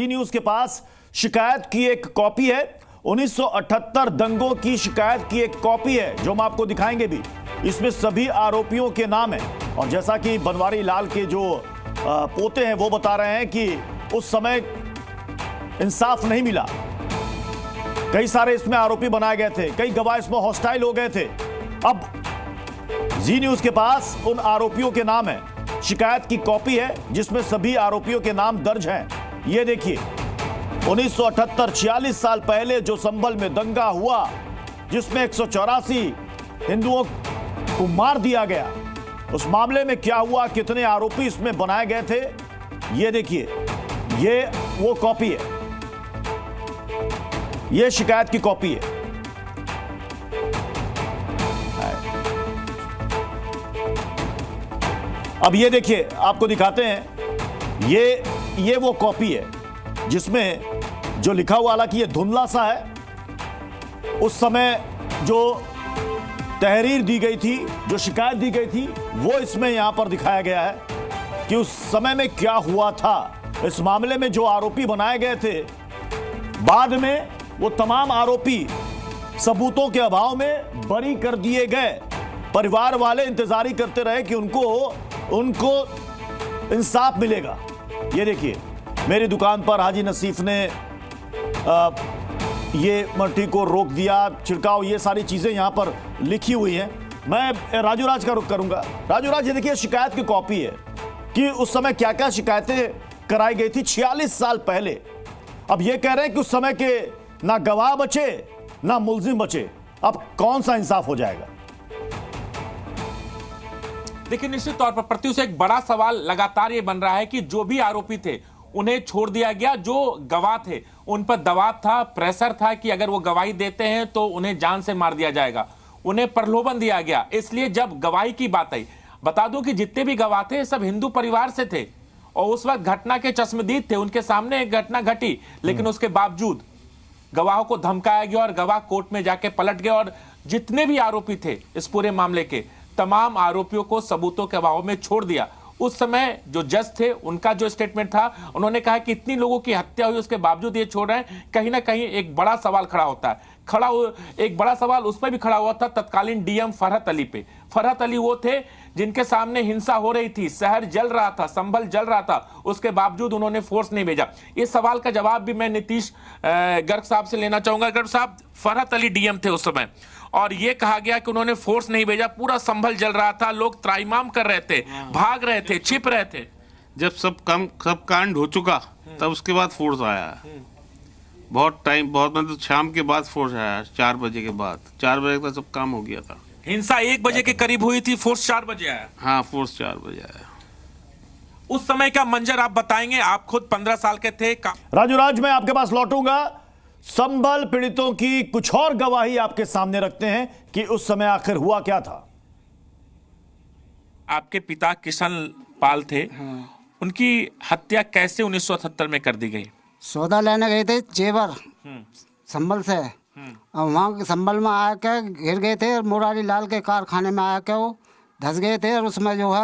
जी news के पास शिकायत की एक कॉपी है। 1978 दंगों की शिकायत की एक कॉपी है जो हम आपको दिखाएंगे भी। इसमें सभी आरोपियों के नाम हैं और जैसा कि बनवारी लाल के जो पोते हैं वो बता रहे हैं कि उस समय इंसाफ नहीं मिला। कई सारे इसमें आरोपी बनाए गए थे, कई गवाह इसमें हॉस्टाइल हो गए थे। अब जी न्यूज के पास उन आरोपियों के नाम है, शिकायत की कॉपी है जिसमें सभी आरोपियों के नाम दर्ज हैं। ये देखिए 1978 46 साल पहले जो संभल में दंगा हुआ जिसमें 184 हिंदुओं को मार दिया गया, उस मामले में क्या हुआ, कितने आरोपी इसमें बनाए गए थे, ये देखिए। ये वो कॉपी है, ये शिकायत की कॉपी है। अब ये देखिए, आपको दिखाते हैं। ये वो कॉपी है जिसमें जो लिखा हुआ, हालांकि ये धुंधला सा है। उस समय जो तहरीर दी गई थी, जो शिकायत दी गई थी, वो इसमें यहां पर दिखाया गया है कि उस समय में क्या हुआ था। इस मामले में जो आरोपी बनाए गए थे, बाद में वो तमाम आरोपी सबूतों के अभाव में बरी कर दिए गए। परिवार वाले इंतजारी करते रहे कि उनको इंसाफ मिलेगा। ये देखिए, मेरी दुकान पर हाजी नसीफ ने ये मट्टी को रोक दिया, छिड़काव, ये सारी चीजें यहां पर लिखी हुई हैं। मैं राजू राज का रुख करूंगा। राजू राज, ये देखिए शिकायत की कॉपी है कि उस समय क्या क्या शिकायतें कराई गई थी 46 साल पहले। अब ये कह रहे हैं कि उस समय के ना गवाह बचे ना मुल्जिम बचे। अब कौन सा इंसाफ हो जाएगा? देखिए, निश्चित तौर पर प्रत्युष एक बड़ा सवाल लगातार ये बन रहा है कि जो भी आरोपी थे उन्हें छोड़ दिया गया। जो गवाह थे उन पर दबाव था, प्रेशर था कि अगर वो गवाही देते हैं तो उन्हें जान से मार दिया जाएगा। उन्हें प्रलोभन दिया गया। इसलिए जब गवाही की बात आई, बता दूं कि जितने भी गवाह थे सब हिंदू परिवार से थे और उस वक्त घटना के चश्मदीद थे। उनके सामने एक घटना घटी, लेकिन उसके बावजूद गवाहों को धमकाया गया और गवाह कोर्ट में जाके पलट गए। और जितने भी आरोपी थे इस पूरे मामले के, तमाम आरोपियों को सबूतों के अभाव में छोड़ दिया। उस समय जो जज थे, उनका जो स्टेटमेंट था, उन्होंने कहा कि इतनी लोगों की हत्या हुई, उसके बावजूद ये छोड़ रहे हैं। कहीं ना कहीं एक बड़ा सवाल खड़ा होता है। एक बड़ा सवाल उस पर भी खड़ा हुआ था तत्कालीन डीएम फरहत अली पे। फरहत अली वो थे जिनके सामने हिंसा हो रही थी, शहर जल रहा था, संभल जल रहा था, उसके बावजूद उन्होंने फोर्स नहीं भेजा। इस सवाल का जवाब भी मैं नीतीश गर्ग साहब से लेना चाहूंगा। गर्ग साहब, फरहत अली डीएम थे उस समय और ये कहा गया कि उन्होंने फोर्स नहीं भेजा। पूरा संभल जल रहा था, लोग त्राइमाम कर रहे थे, भाग रहे थे, छिप रहे थे। जब सब कांड हो चुका तब उसके बाद फोर्स आया। बहुत मतलब शाम के बाद फोर्स आया, 4 बजे के बाद। 4 बजे तक सब काम हो गया था। हिंसा 1 बजे के करीब हुई थी, फोर्स 4 बजे आया। हाँ, फोर्स 4 बजे आया। उस समय का मंजर आप बताएंगे, आप खुद 15 साल के थे। राजू राज, मैं आपके पास लौटूंगा। संभल पीड़ितों की कुछ और गवाही आपके सामने रखते हैं कि उस समय आखिर हुआ क्या था। आपके पिता किशन पाल थे, उनकी हत्या कैसे 1978 में कर दी गई? सौदा लेने गए थे जेवर संभल से, और वहाँ संभल में आके घिर गए थे। मुरारी लाल के कारखाने में आके वो धंस गए थे और उसमें जो है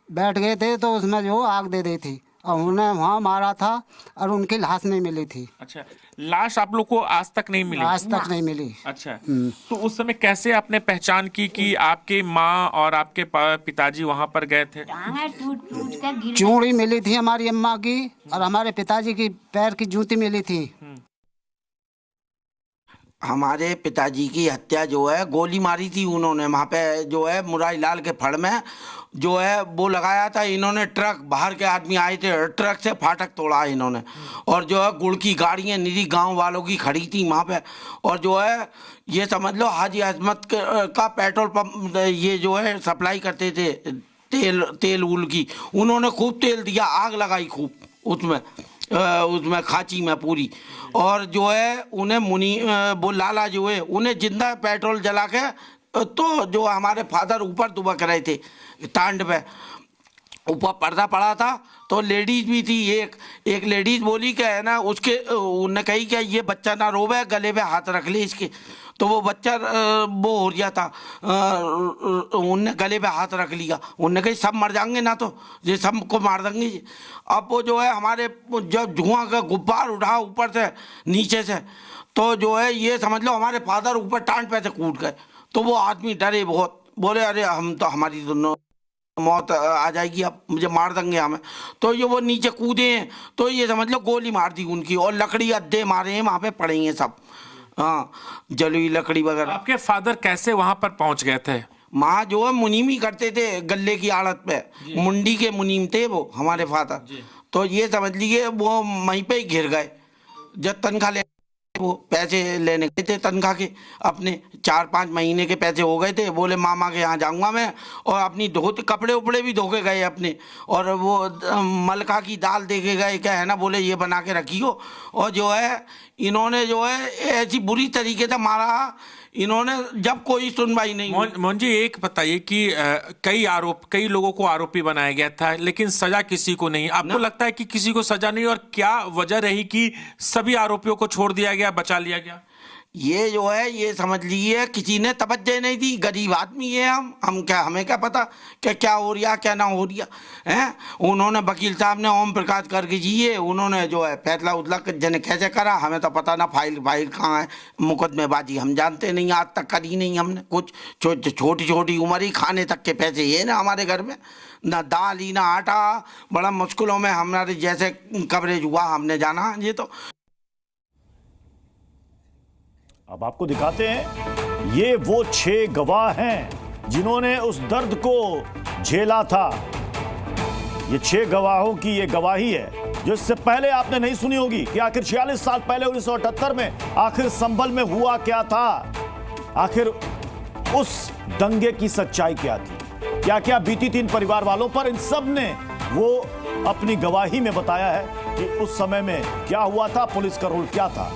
बैठ गए थे, तो उसमें जो आग दे दी थी और उन्हें वहाँ मारा था और उनकी लाश नहीं मिली थी। अच्छा, लाश आप लोग को आज तक नहीं मिली? आज तक नहीं मिली। अच्छा, तो उस समय कैसे आपने पहचान की कि आपके माँ और आपके पिताजी वहाँ पर गए थे? चूड़ी मिली थी हमारी अम्मा की और हमारे पिताजी की पैर की जूती मिली थी। हमारे पिताजी की हत्या जो है, गोली मारी थी उन्होंने वहाँ पे जो है मुरारी लाल के फड़ में जो है वो लगाया था। इन्होंने ट्रक, बाहर के आदमी आए थे, ट्रक से फाटक तोड़ा इन्होंने। और जो है गुड़ की गाड़ियाँ निरी गांव वालों की खड़ी थी वहाँ पे। और जो है ये समझ लो हाजी अजमत का पेट्रोल पंप ये जो है सप्लाई करते थे तेल उल की। उन्होंने खूब तेल दिया, आग लगाई खूब उसमें खांची में पूरी। और जो है उन्हें वो लाला जो है उन्हें जिंदा पेट्रोल जला के, तो जो हमारे फादर ऊपर दुबक रहे थे टांड पे, ऊपर पर्दा पड़ा था, तो लेडीज भी थी। एक लेडीज बोली कि है ना, उसके उन्होंने कही कि ये बच्चा ना रोवे, गले पे हाथ रख ले इसके। तो वो बच्चा वो हो गया था, उनने गले पे हाथ रख लिया, उनने कही सब मर जाएंगे ना, तो ये सबको मार देंगे जी। अब वो जो है हमारे जब धुआं का गुब्बार उठा ऊपर से नीचे से, तो जो है ये समझ लो हमारे फादर ऊपर टांट पे से कूद गए। तो वो आदमी डरे बहुत, बोले अरे हम तो हमारी दोनों मौत आ जाएगी, अब मुझे मार देंगे हमें। तो ये वो नीचे कूदे हैं, तो ये समझ लो गोली मार दी उनकी, और लकड़ी अड्डे मारे हैं वहाँ पे पड़े हैं सब, हाँ जली लकड़ी वगैरह। आपके फादर कैसे वहां पर पहुंच गए थे? माँ जो है मुनीमी करते थे गले की आड़त पे, मुंडी के मुनीम थे वो हमारे फादर। तो ये समझ लीजिए वो वहीं पे ही घिर गए। जब तनख्वाह ले वो पैसे लेने गए थे तनख्वाह के, अपने 4-5 महीने के पैसे हो गए थे, बोले मामा के यहाँ जाऊंगा मैं, और अपनी धोते कपड़े उपड़े भी धो के गए अपने, और वो मलका की दाल दे के गए, क्या है ना, बोले ये बना के रखियो। और जो है इन्होंने जो है ऐसी बुरी तरीके से मारा इन्होंने, जब कोई सुनवाई नहीं। मोहन जी एक बताइए कि कई लोगों को आरोपी बनाया गया था, लेकिन सजा किसी को नहीं। आपको लगता है कि किसी को सजा नहीं, और क्या वजह रही कि सभी आरोपियों को छोड़ दिया गया, बचा लिया गया? ये जो है ये समझ लीजिए किसी ने तवज्जो नहीं दी। गरीब आदमी है हम क्या, हमें क्या पता कि क्या हो रहा क्या ना हो रहा है। उन्होंने वकील साहब ने ओम प्रकाश करके जिए, उन्होंने जो है फैसला उतला जने कैसे करा हमें तो पता ना, फाइल कहाँ है, मुकदमेबाजी हम जानते नहीं, आज तक करी नहीं हमने कुछ। छोटी छोटी उम्र ही खाने तक के पैसे ये ना हमारे घर में, ना दाल ही ना आटा, बड़ा मुश्किलों में हमारे जैसे कवरेज हुआ हमने जाना। ये तो अब आपको दिखाते हैं, ये वो 6 गवाह हैं जिन्होंने उस दर्द को झेला था। ये 6 गवाहों की ये गवाही है जो इससे पहले आपने नहीं सुनी होगी कि आखिर 46 साल पहले 1978 में आखिर संभल में हुआ क्या था, आखिर उस दंगे की सच्चाई क्या थी, क्या क्या बीती थी इन परिवार वालों पर। इन सब ने वो अपनी गवाही में बताया है कि उस समय में क्या हुआ था, पुलिस का रोल क्या था।